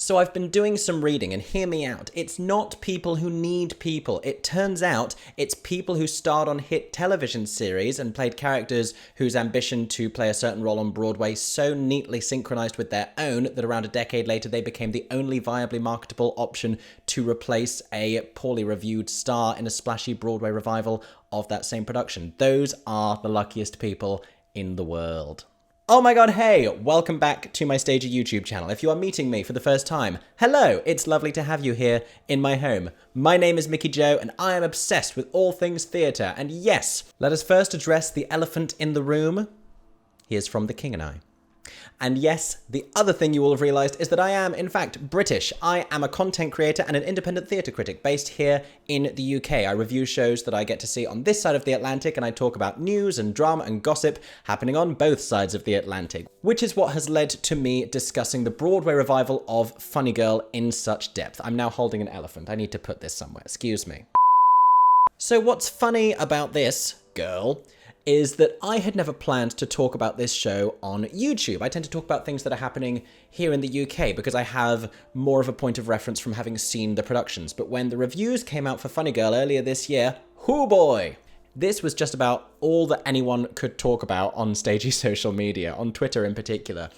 So I've been doing some reading, and hear me out. It's not people who need people. It turns out it's people who starred on hit television series and played characters whose ambition to play a certain role on Broadway so neatly synchronized with their own that around a decade later they became the only viably marketable option to replace a poorly reviewed star in a splashy Broadway revival of that same production. Those are the luckiest people in the world. Oh my god, hey! Welcome back to my Stagey YouTube channel. If you are meeting me for the first time, hello! It's lovely to have you here in my home. My name is Mickey Joe, and I am obsessed with all things theatre. And yes, let us first address the elephant in the room. He is from The King and I. And yes, the other thing you will have realised is that I am, in fact, British. I am a content creator and an independent theatre critic based here in the UK. I review shows that I get to see on this side of the Atlantic, and I talk about news and drama and gossip happening on both sides of the Atlantic, which is what has led to me discussing the Broadway revival of Funny Girl in such depth. I'm now holding an elephant. I need to put this somewhere. Excuse me. So what's funny about this, girl, is that I had never planned to talk about this show on YouTube. I tend to talk about things that are happening here in the UK because I have more of a point of reference from having seen the productions. But when the reviews came out for Funny Girl earlier this year, hoo boy! This was just about all that anyone could talk about on Stagey social media, on Twitter in particular.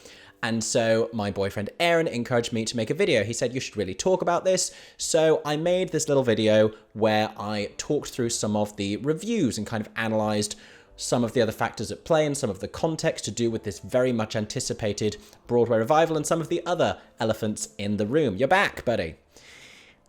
And so my boyfriend Aaron encouraged me to make a video. He said, you should really talk about this. So I made this little video where I talked through some of the reviews and kind of analysed some of the other factors at play and some of the context to do with this very much anticipated Broadway revival and some of the other elephants in the room. You're back, buddy.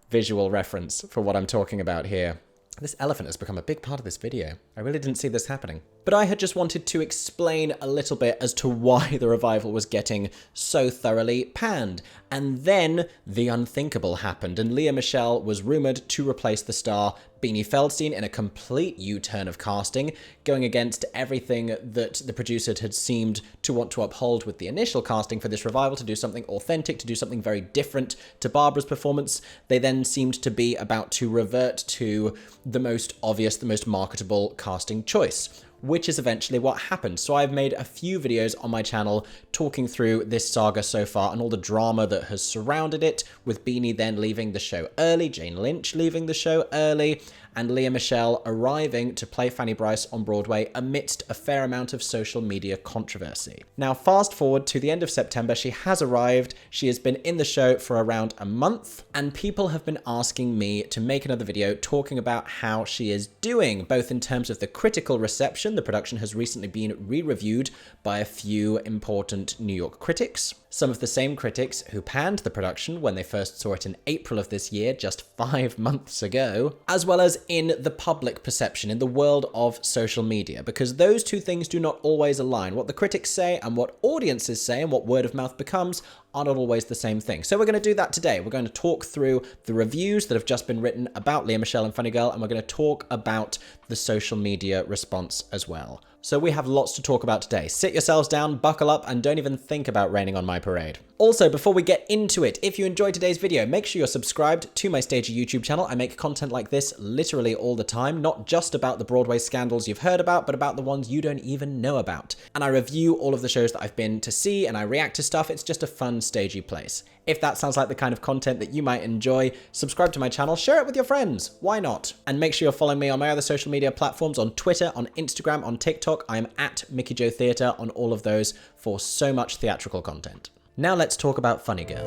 Visual reference for what I'm talking about here. This elephant has become a big part of this video. I really didn't see this happening. But I had just wanted to explain a little bit as to why the revival was getting so thoroughly panned. And then the unthinkable happened, and Lea Michele was rumoured to replace the star Beanie Feldstein in a complete U-turn of casting, going against everything that the producer had seemed to want to uphold with the initial casting for this revival, to do something authentic, to do something very different to Barbara's performance. They then seemed to be about to revert to the most obvious, the most marketable casting choice, which is eventually what happened. So I've made a few videos on my channel talking through this saga so far and all the drama that has surrounded it, with Beanie then leaving the show early, Jane Lynch leaving the show early, and Lea Michele arriving to play Fanny Brice on Broadway amidst a fair amount of social media controversy. Now, fast forward to the end of September, she has arrived. She has been in the show for around a month, and people have been asking me to make another video talking about how she is doing, both in terms of the critical reception. The production has recently been re-reviewed by a few important New York critics. Some of the same critics who panned the production when they first saw it in April of this year, just 5 months ago, as well as in the public perception, in the world of social media, because those two things do not always align. What the critics say and what audiences say and what word of mouth becomes are not always the same thing. So we're going to do that today. We're going to talk through the reviews that have just been written about Lea Michele and Funny Girl, and we're going to talk about the social media response as well. So we have lots to talk about today. Sit yourselves down, buckle up, and don't even think about raining on my parade. Also, before we get into it, if you enjoyed today's video, make sure you're subscribed to my Stagey YouTube channel. I make content like this literally all the time, not just about the Broadway scandals you've heard about, but about the ones you don't even know about. And I review all of the shows that I've been to see, and I react to stuff. It's just a fun, stagey place. If that sounds like the kind of content that you might enjoy, subscribe to my channel, share it with your friends. Why not? And make sure you're following me on my other social media platforms, on Twitter, on Instagram, on TikTok. I am at Mickey Joe Theatre on all of those for so much theatrical content. Now let's talk about Funny Girl.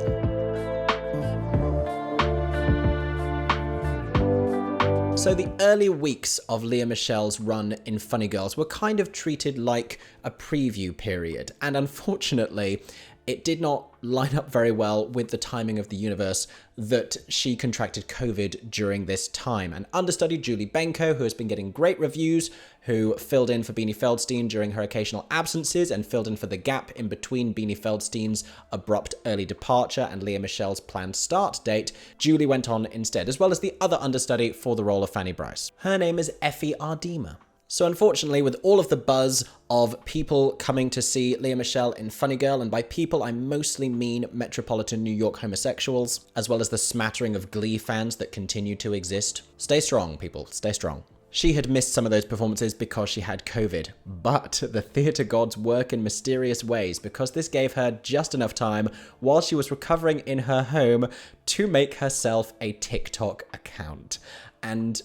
So the early weeks of Lea Michele's run in Funny Girls were kind of treated like a preview period, and unfortunately, it did not line up very well with the timing of the universe that she contracted COVID during this time. An understudy, Julie Benko, who has been getting great reviews, who filled in for Beanie Feldstein during her occasional absences and filled in for the gap in between Beanie Feldstein's abrupt early departure and Lea Michele's planned start date, Julie went on instead, as well as the other understudy for the role of Fanny Brice. Her name is Effie Ardema. So unfortunately, with all of the buzz of people coming to see Lea Michele in Funny Girl, and by people I mostly mean metropolitan New York homosexuals, as well as the smattering of Glee fans that continue to exist. Stay strong, people. Stay strong. She had missed some of those performances because she had COVID, but the theatre gods work in mysterious ways because this gave her just enough time while she was recovering in her home to make herself a TikTok account. And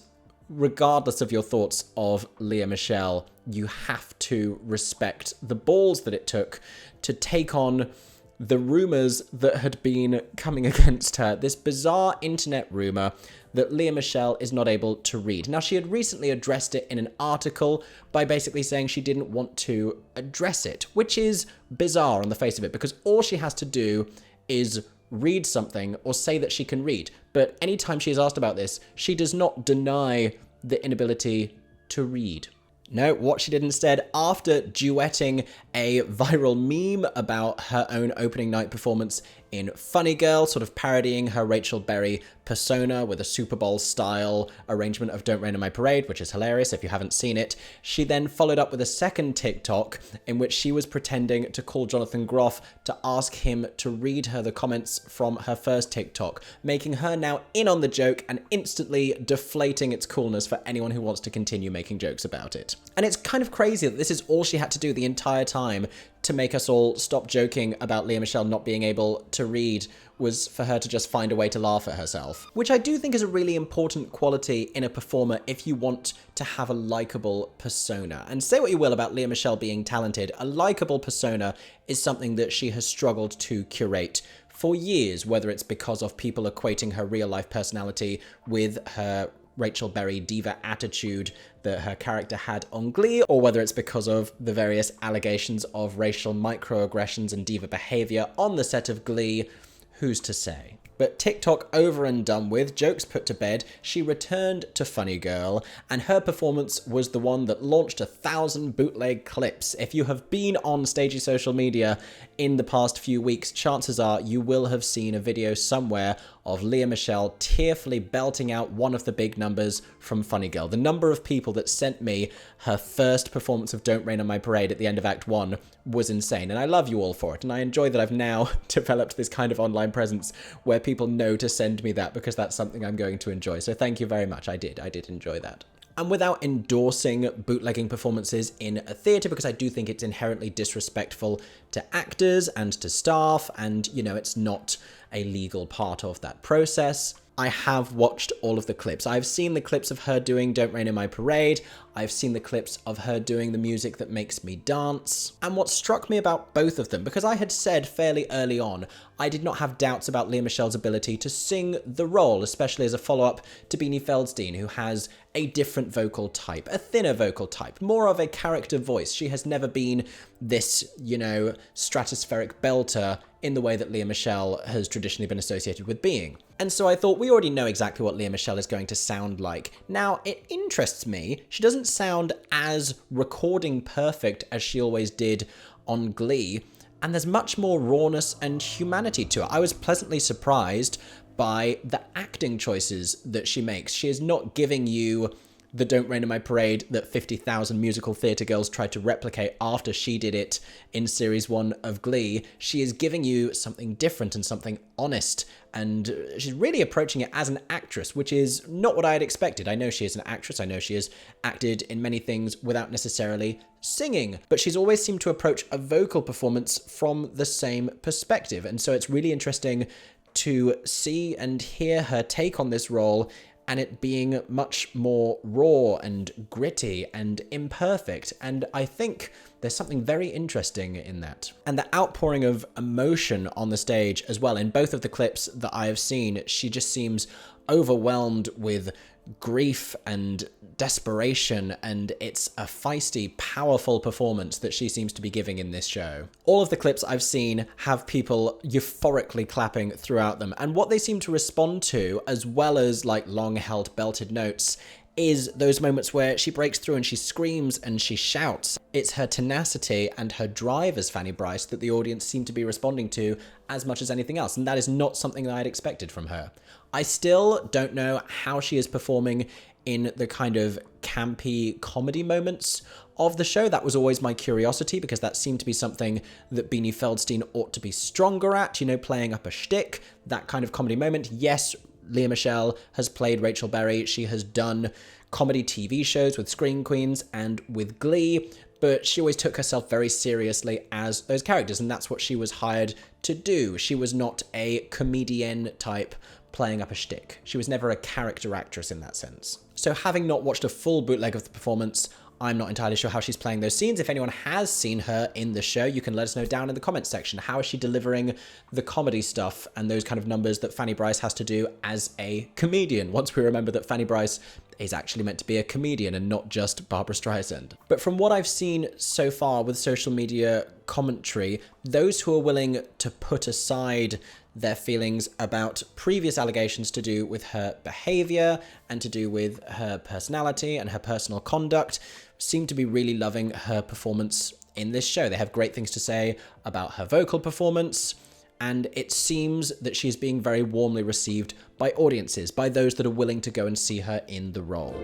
regardless of your thoughts of Lea Michele, you have to respect the balls that it took to take on the rumours that had been coming against her. This bizarre internet rumour that Lea Michele is not able to read. Now, she had recently addressed it in an article by basically saying she didn't want to address it, which is bizarre on the face of it, because all she has to do is read something or say that she can read. But anytime she is asked about this, she does not deny the inability to read. No, what she did instead, after duetting a viral meme about her own opening night performance in Funny Girl, sort of parodying her Rachel Berry persona with a Super Bowl style arrangement of Don't Rain on My Parade, which is hilarious if you haven't seen it, she then followed up with a second TikTok in which she was pretending to call Jonathan Groff to ask him to read her the comments from her first TikTok, making her now in on the joke and instantly deflating its coolness for anyone who wants to continue making jokes about it. And it's kind of crazy that this is all she had to do the entire time to make us all stop joking about Lea Michele not being able to read, was for her to just find a way to laugh at herself. Which I do think is a really important quality in a performer if you want to have a likable persona. And say what you will about Lea Michele being talented, a likable persona is something that she has struggled to curate for years, whether it's because of people equating her real life personality with her Rachel Berry diva attitude that her character had on Glee, or whether it's because of the various allegations of racial microaggressions and diva behavior on the set of Glee. Who's to say? But TikTok over and done with, jokes put to bed, she returned to Funny Girl, and her performance was the one that launched 1,000 bootleg clips. If you have been on Stagey social media in the past few weeks, chances are you will have seen a video somewhere of Lea Michele tearfully belting out one of the big numbers from Funny Girl. The number of people that sent me her first performance of Don't Rain on My Parade at the end of Act 1 was insane, and I love you all for it, and I enjoy that I've now developed this kind of online presence where people know to send me that because that's something I'm going to enjoy. So thank you very much. I did enjoy that. And without endorsing bootlegging performances in a theatre, because I do think it's inherently disrespectful to actors and to staff, and, you know, it's not a legal part of that process, I have watched all of the clips. I've seen the clips of her doing Don't Rain on My Parade. I've seen the clips of her doing the music that makes me dance. And what struck me about both of them, because I had said fairly early on, I did not have doubts about Lea Michele's ability to sing the role, especially as a follow-up to Beanie Feldstein, who has a different vocal type, a thinner vocal type, more of a character voice. She has never been this, you know, stratospheric belter in the way that Lea Michele has traditionally been associated with being. And so I thought, we already know exactly what Lea Michele is going to sound like. Now, it interests me, she doesn't sound as recording perfect as she always did on Glee, and there's much more rawness and humanity to it. I was pleasantly surprised by the acting choices that she makes. She is not giving you the Don't Rain on My Parade that 50,000 musical theatre girls tried to replicate after she did it in Series 1 of Glee. She is giving you something different and something honest, and she's really approaching it as an actress, which is not what I had expected. I know she is an actress, I know she has acted in many things without necessarily singing, but she's always seemed to approach a vocal performance from the same perspective, and so it's really interesting to see and hear her take on this role, and it being much more raw and gritty and imperfect. And I think there's something very interesting in that. And the outpouring of emotion on the stage as well. In both of the clips that I have seen, she just seems overwhelmed with grief and desperation, and it's a feisty, powerful performance that she seems to be giving in this show. All of the clips I've seen have people euphorically clapping throughout them, and what they seem to respond to, as well as like long-held belted notes, is those moments where she breaks through and she screams and she shouts. It's her tenacity and her drive as Fanny Brice that the audience seem to be responding to as much as anything else, and that is not something that I'd expected from her. I still don't know how she is performing in the kind of campy comedy moments of the show. That was always my curiosity, because that seemed to be something that Beanie Feldstein ought to be stronger at, you know, playing up a shtick, that kind of comedy moment. Yes, Lea Michele has played Rachel Berry. She has done comedy TV shows with Scream Queens and with Glee, but she always took herself very seriously as those characters, and that's what she was hired to do. She was not a comedian type playing up a shtick. She was never a character actress in that sense. So having not watched a full bootleg of the performance, I'm not entirely sure how she's playing those scenes. If anyone has seen her in the show, you can let us know down in the comments section. How is she delivering the comedy stuff and those kind of numbers that Fanny Brice has to do as a comedian? Once we remember that Fanny Brice is actually meant to be a comedian and not just Barbara Streisand. But from what I've seen so far with social media commentary, those who are willing to put aside their feelings about previous allegations to do with her behavior and to do with her personality and her personal conduct seem to be really loving her performance in this show. They have great things to say about her vocal performance, and it seems that she's being very warmly received by audiences, by those that are willing to go and see her in the role.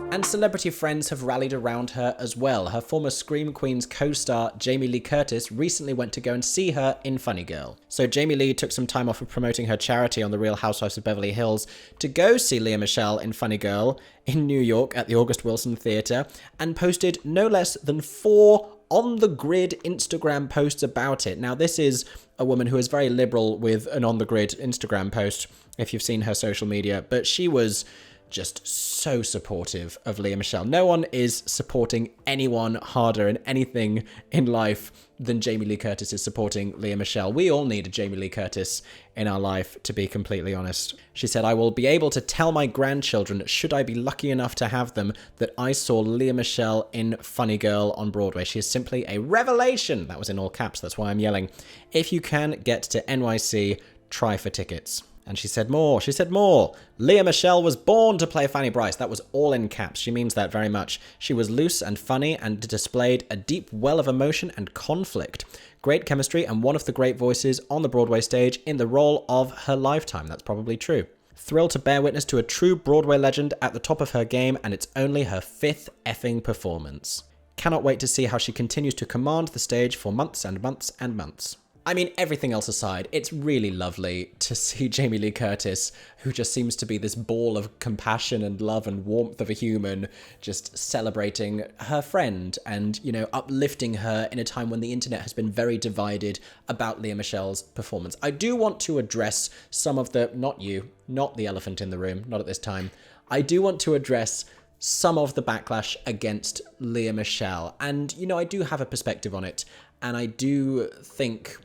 And celebrity friends have rallied around her as well. Her former Scream Queens co-star Jamie Lee Curtis recently went to go and see her in Funny Girl. So Jamie Lee took some time off of promoting her charity on The Real Housewives of Beverly Hills to go see Lea Michele in Funny Girl in New York at the August Wilson Theatre, and posted no less than 4 on-the-grid Instagram posts about it. Now, this is a woman who is very liberal with an on-the-grid Instagram post, if you've seen her social media, but she was just so supportive of Lea Michele. No one is supporting anyone harder in anything in life than Jamie Lee Curtis is supporting Lea Michele. We all need a Jamie Lee Curtis in our life, to be completely honest. She said, "I will be able to tell my grandchildren, should I be lucky enough to have them, that I saw Lea Michele in Funny Girl on Broadway. She is simply a revelation." That was in all caps, that's why I'm yelling. "If you can get to NYC, try for tickets." And she said more. Lea Michele was born to play Fanny Brice. That was all in caps. She means that very much. She was loose and funny and displayed a deep well of emotion and conflict. Great chemistry and one of the great voices on the Broadway stage in the role of her lifetime. That's probably true. Thrilled to bear witness to a true Broadway legend at the top of her game, and it's only her 5th effing performance. Cannot wait to see how she continues to command the stage for months and months and months. I mean, everything else aside, it's really lovely to see Jamie Lee Curtis, who just seems to be this ball of compassion and love and warmth of a human, just celebrating her friend and, you know, uplifting her in a time when the internet has been very divided about Lea Michele's performance. I do want to address some of the, not the elephant in the room, not at this time. I do want to address some of the backlash against Lea Michele. And, you know, I do have a perspective on it. And I do think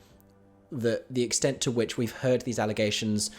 that the extent to which we've heard these allegations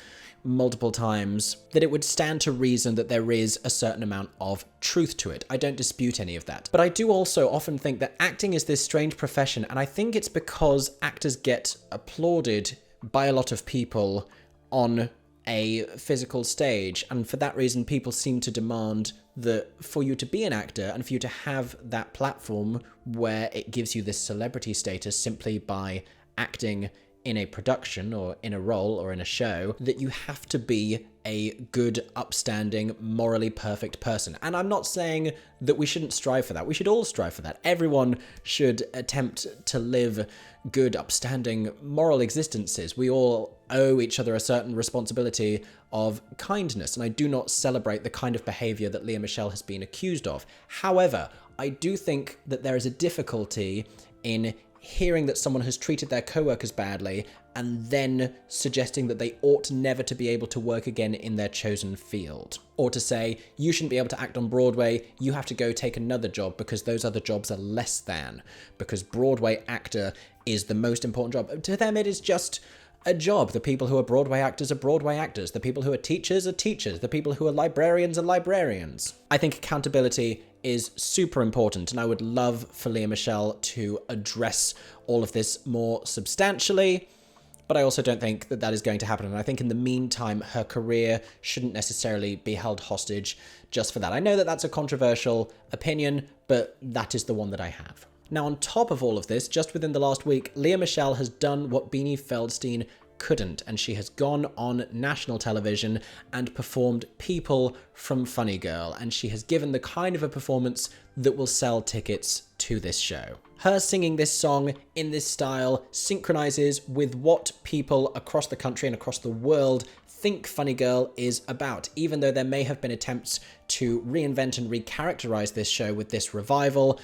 multiple times, that it would stand to reason that there is a certain amount of truth to it. I don't dispute any of that. But I do also often think that acting is this strange profession, and I think it's because actors get applauded by a lot of people on a physical stage, and for that reason people seem to demand that for you to be an actor and for you to have that platform where it gives you this celebrity status simply by acting in a production or in a role or in a show, that you have to be a good, upstanding, morally perfect person. And I'm not saying that we shouldn't strive for that. We should all strive for that. Everyone should attempt to live good, upstanding, moral existences. We all owe each other a certain responsibility of kindness, and I do not celebrate the kind of behavior that Lea Michele has been accused of. However, I do think that there is a difficulty in hearing that someone has treated their co-workers badly and then suggesting that they ought never to be able to work again in their chosen field. Or to say, you shouldn't be able to act on Broadway, you have to go take another job because those other jobs are less than. Because Broadway actor is the most important job. To them, it is just a job. The people who are Broadway actors are Broadway actors. The people who are teachers are teachers. The people who are librarians are librarians. I think accountability is super important, and I would love for Lea Michele to address all of this more substantially, but I also don't think that that is going to happen, and I think in the meantime her career shouldn't necessarily be held hostage just for that. I know that that's a controversial opinion, but that is the one that I have. Now, on top of all of this, just within the last week, Lea Michele has done what Beanie Feldstein couldn't, and she has gone on national television and performed People from Funny Girl, and she has given the kind of a performance that will sell tickets to this show. Her singing this song in this style synchronizes with what people across the country and across the world think Funny Girl is about, even though there may have been attempts to reinvent and recharacterize this show with this revival.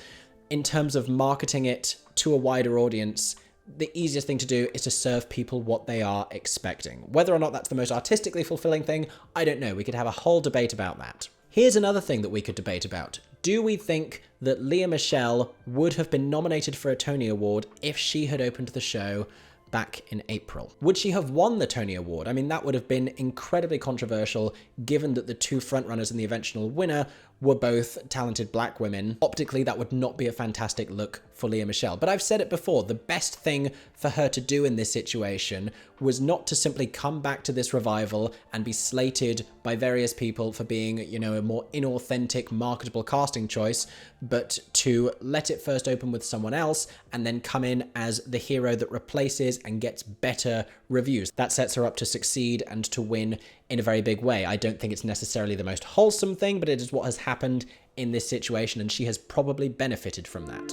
In terms of marketing it to a wider audience, the easiest thing to do is to serve people what they are expecting. Whether or not that's the most artistically fulfilling thing, I don't know. We could have a whole debate about that. Here's another thing that we could debate about. Do we think that Lea Michele would have been nominated for a Tony Award if she had opened the show back in April? Would she have won the Tony Award? I mean, that would have been incredibly controversial given that the two frontrunners and the eventual winner were both talented black women. Optically, that would not be a fantastic look for Lea Michele. But I've said it before, the best thing for her to do in this situation was not to simply come back to this revival and be slated by various people for being, you know, a more inauthentic, marketable casting choice, but to let it first open with someone else and then come in as the hero that replaces and gets better reviews. That sets her up to succeed and to win in a very big way. I don't think it's necessarily the most wholesome thing, but it is what has happened in this situation, and she has probably benefited from that.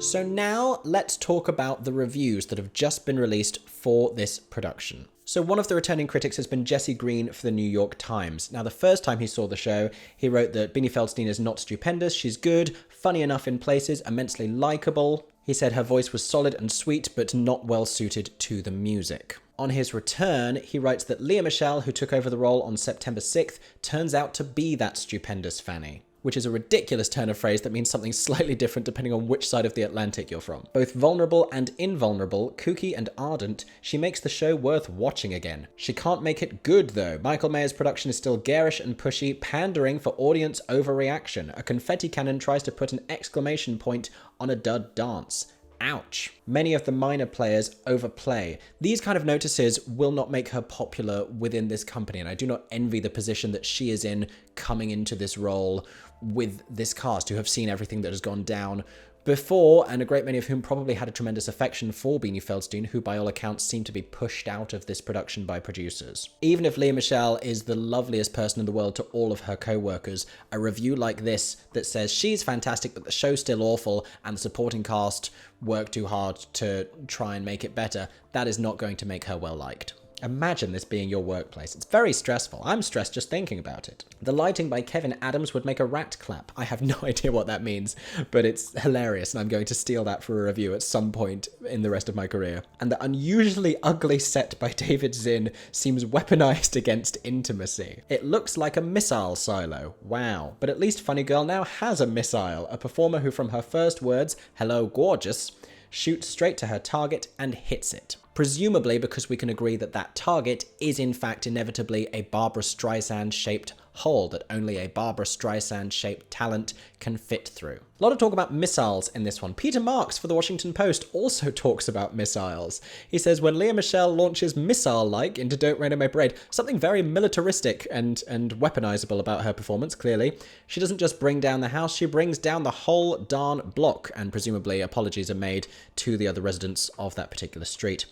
So now let's talk about the reviews that have just been released for this production. So one of the returning critics has been Jesse Green for the New York Times. Now, the first time he saw the show, he wrote that Beanie Feldstein is not stupendous, she's good, funny enough in places, immensely likable. He said her voice was solid and sweet, but not well suited to the music. On his return, he writes that Lea Michele, who took over the role on September 6th, turns out to be that stupendous Fanny, which is a ridiculous turn of phrase that means something slightly different depending on which side of the Atlantic you're from. Both vulnerable and invulnerable, kooky and ardent, she makes the show worth watching again. She can't make it good, though. Michael Mayer's production is still garish and pushy, pandering for audience overreaction. A confetti cannon tries to put an exclamation point on a dud dance. Ouch. Many of the minor players overplay. These kind of notices will not make her popular within this company, and I do not envy the position that she is in coming into this role with this cast, who have seen everything that has gone down before, and a great many of whom probably had a tremendous affection for Beanie Feldstein, who by all accounts seemed to be pushed out of this production by producers. Even if Lea Michele is the loveliest person in the world to all of her co-workers, a review like this that says she's fantastic but the show's still awful and the supporting cast worked too hard to try and make it better, that is not going to make her well liked. Imagine this being your workplace. It's very stressful. I'm stressed just thinking about it. The lighting by Kevin Adams would make a rat clap. I have no idea what that means, but it's hilarious, and I'm going to steal that for a review at some point in the rest of my career. And the unusually ugly set by David Zinn seems weaponized against intimacy. It looks like a missile silo. Wow. But at least Funny Girl now has a missile, a performer who from her first words, "Hello, gorgeous," shoots straight to her target and hits it. Presumably because we can agree that that target is in fact inevitably a Barbra Streisand-shaped hole that only a Barbra Streisand-shaped talent can fit through. A lot of talk about missiles in this one. Peter Marks for the Washington Post also talks about missiles. He says, when Lea Michele launches missile-like into Don't Rain on My Parade, something very militaristic and weaponizable about her performance, clearly. She doesn't just bring down the house, she brings down the whole darn block, and presumably apologies are made to the other residents of that particular street.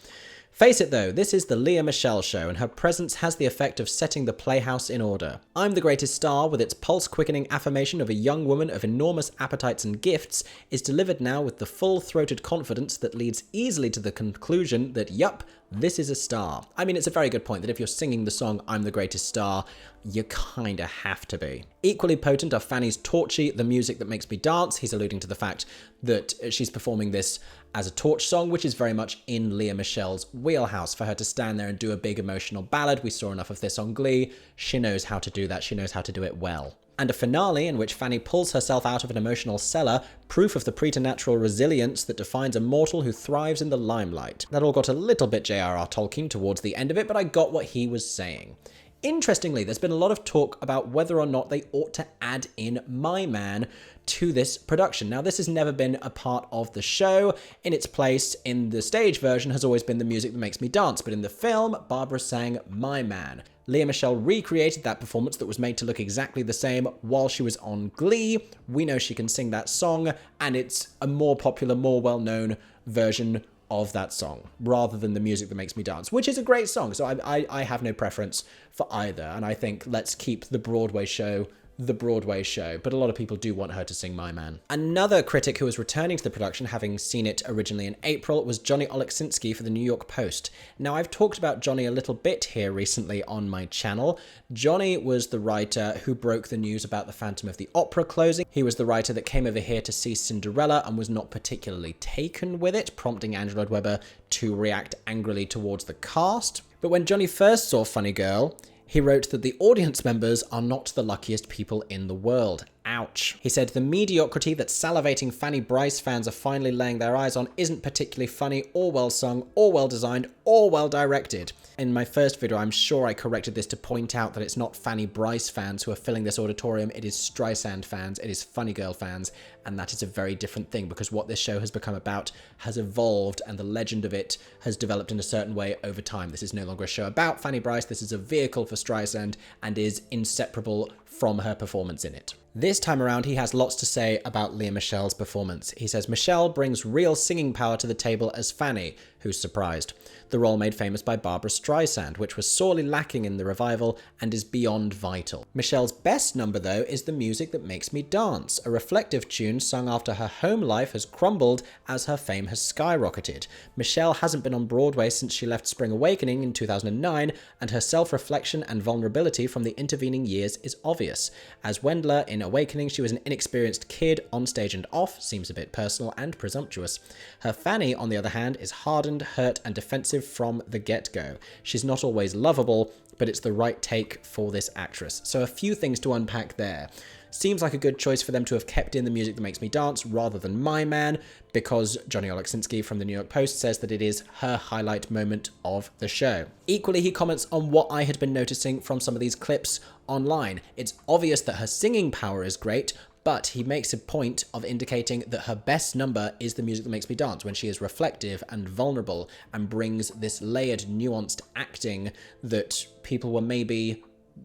Face it though, this is the Lea Michele show, and her presence has the effect of setting the playhouse in order. I'm the Greatest Star, with its pulse-quickening affirmation of a young woman of enormous appetites and gifts, is delivered now with the full-throated confidence that leads easily to the conclusion that, yup, this is a star. I mean, it's a very good point that if you're singing the song I'm the Greatest Star, you kinda have to be. Equally potent are Fanny's Torchy, the music that makes me dance. He's alluding to the fact that she's performing this as a torch song, which is very much in Lea Michele's wheelhouse for her to stand there and do a big emotional ballad. We saw enough of this on Glee. She knows how to do that. She knows how to do it well. And a finale in which Fanny pulls herself out of an emotional cellar, proof of the preternatural resilience that defines a mortal who thrives in the limelight. That all got a little bit J.R.R. Tolkien towards the end of it, but I got what he was saying. Interestingly, there's been a lot of talk about whether or not they ought to add in My Man to this production. Now, this has never been a part of the show. In its place in the stage version has always been The Music That Makes Me Dance, but in the film, Barbara sang My Man. Lea Michele recreated that performance that was made to look exactly the same while she was on Glee. We know she can sing that song, and it's a more popular, more well-known version of that song, rather than The Music That Makes Me Dance, which is a great song. So I have no preference for either, and I think let's keep the Broadway show, but a lot of people do want her to sing My Man. Another critic who was returning to the production, having seen it originally in April, was Johnny Oleksinski for the New York Post. Now, I've talked about Johnny a little bit here recently on my channel. Johnny was the writer who broke the news about the Phantom of the Opera closing. He was the writer that came over here to see Cinderella and was not particularly taken with it, prompting Andrew Lloyd Webber to react angrily towards the cast. But when Johnny first saw Funny Girl, he wrote that the audience members are not the luckiest people in the world. Ouch. He said, the mediocrity that salivating Fanny Brice fans are finally laying their eyes on isn't particularly funny or well sung or well designed or well directed. In my first video, I'm sure I corrected this to point out that it's not Fanny Brice fans who are filling this auditorium, it is Streisand fans, it is Funny Girl fans, and that is a very different thing because what this show has become about has evolved and the legend of it has developed in a certain way over time. This is no longer a show about Fanny Brice, this is a vehicle for Streisand and is inseparable from her performance in it. This time around, he has lots to say about Lea Michele's performance. He says, Michele brings real singing power to the table as Fanny, who's surprised. The role made famous by Barbra Streisand, which was sorely lacking in the revival and is beyond vital. Michele's best number, though, is The Music That Makes Me Dance, a reflective tune sung after her home life has crumbled as her fame has skyrocketed. Michele hasn't been on Broadway since she left Spring Awakening in 2009, and her self-reflection and vulnerability from the intervening years is obvious. As Wendler in Awakening, she was an inexperienced kid, on stage and off, seems a bit personal and presumptuous. Her Fanny, on the other hand, is hardened, hurt, and defensive from the get-go. She's not always lovable, but it's the right take for this actress. So a few things to unpack there. Seems like a good choice for them to have kept in The Music That Makes Me Dance rather than My Man, because Johnny Oleksinski from the New York Post says that it is her highlight moment of the show. Equally, he comments on what I had been noticing from some of these clips online. It's obvious that her singing power is great, but he makes a point of indicating that her best number is The Music That Makes Me Dance, when she is reflective and vulnerable and brings this layered, nuanced acting that people were maybe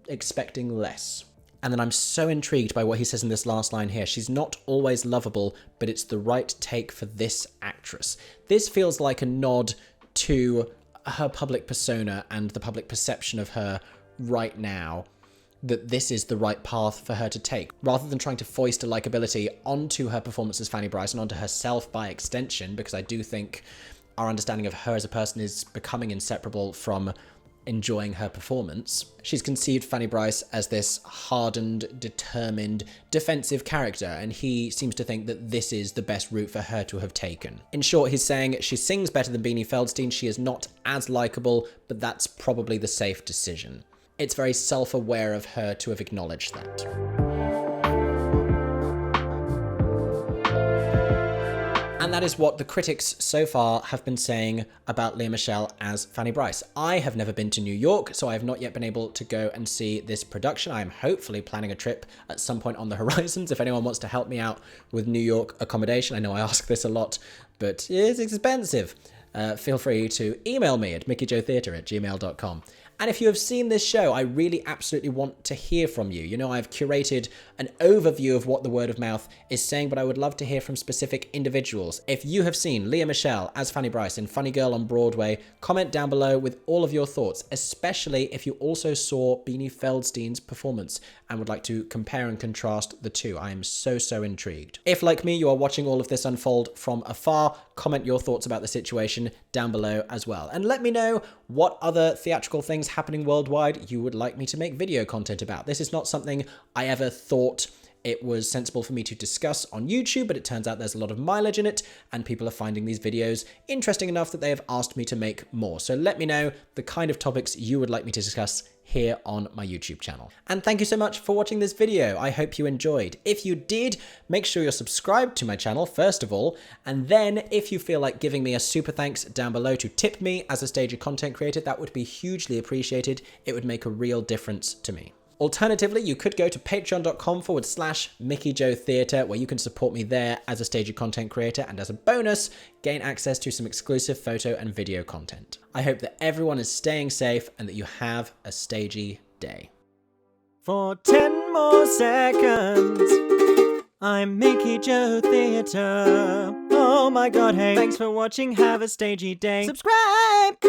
expecting less. And then I'm so intrigued by what he says in this last line here. She's not always lovable, but it's the right take for this actress. This feels like a nod to her public persona and the public perception of her right now, that this is the right path for her to take, rather than trying to foist a likability onto her performance as Fanny Brice and onto herself by extension, because I do think our understanding of her as a person is becoming inseparable from enjoying her performance. She's conceived Fanny Brice as this hardened, determined, defensive character, and he seems to think that this is the best route for her to have taken. In short, he's saying she sings better than Beanie Feldstein, she is not as likable, but that's probably the safe decision. It's very self-aware of her to have acknowledged that. And that is what the critics so far have been saying about Lea Michele as Fanny Brice. I have never been to New York, so I have not yet been able to go and see this production. I am hopefully planning a trip at some point on the horizons. If anyone wants to help me out with New York accommodation, I know I ask this a lot, but it's expensive. Feel free to email me at mickeyjoetheatre@gmail.com. And if you have seen this show, I really absolutely want to hear from you. You know, I've curated an overview of what the word of mouth is saying, but I would love to hear from specific individuals. If you have seen Lea Michele as Fanny Brice in Funny Girl on Broadway, comment down below with all of your thoughts, especially if you also saw Beanie Feldstein's performance and would like to compare and contrast the two. I am so intrigued. If, like me, you are watching all of this unfold from afar, comment your thoughts about the situation down below as well. And let me know what other theatrical things happening worldwide you would like me to make video content about. This is not something I ever thought it was sensible for me to discuss on YouTube, but it turns out there's a lot of mileage in it, and people are finding these videos interesting enough that they have asked me to make more. So let me know the kind of topics you would like me to discuss here on my YouTube channel. And thank you so much for watching this video. I hope you enjoyed. If you did, make sure you're subscribed to my channel first of all, and then if you feel like giving me a super thanks down below to tip me as a stagey content creator, that would be hugely appreciated. It would make a real difference to me. Alternatively, you could go to patreon.com/MickeyJoeTheatre, where you can support me there as a stagey content creator, and as a bonus, gain access to some exclusive photo and video content. I hope that everyone is staying safe and that you have a stagey day. For 10 more seconds, I'm Mickey Joe Theatre. Oh my god, hey, thanks for watching, have a stagey day. Subscribe!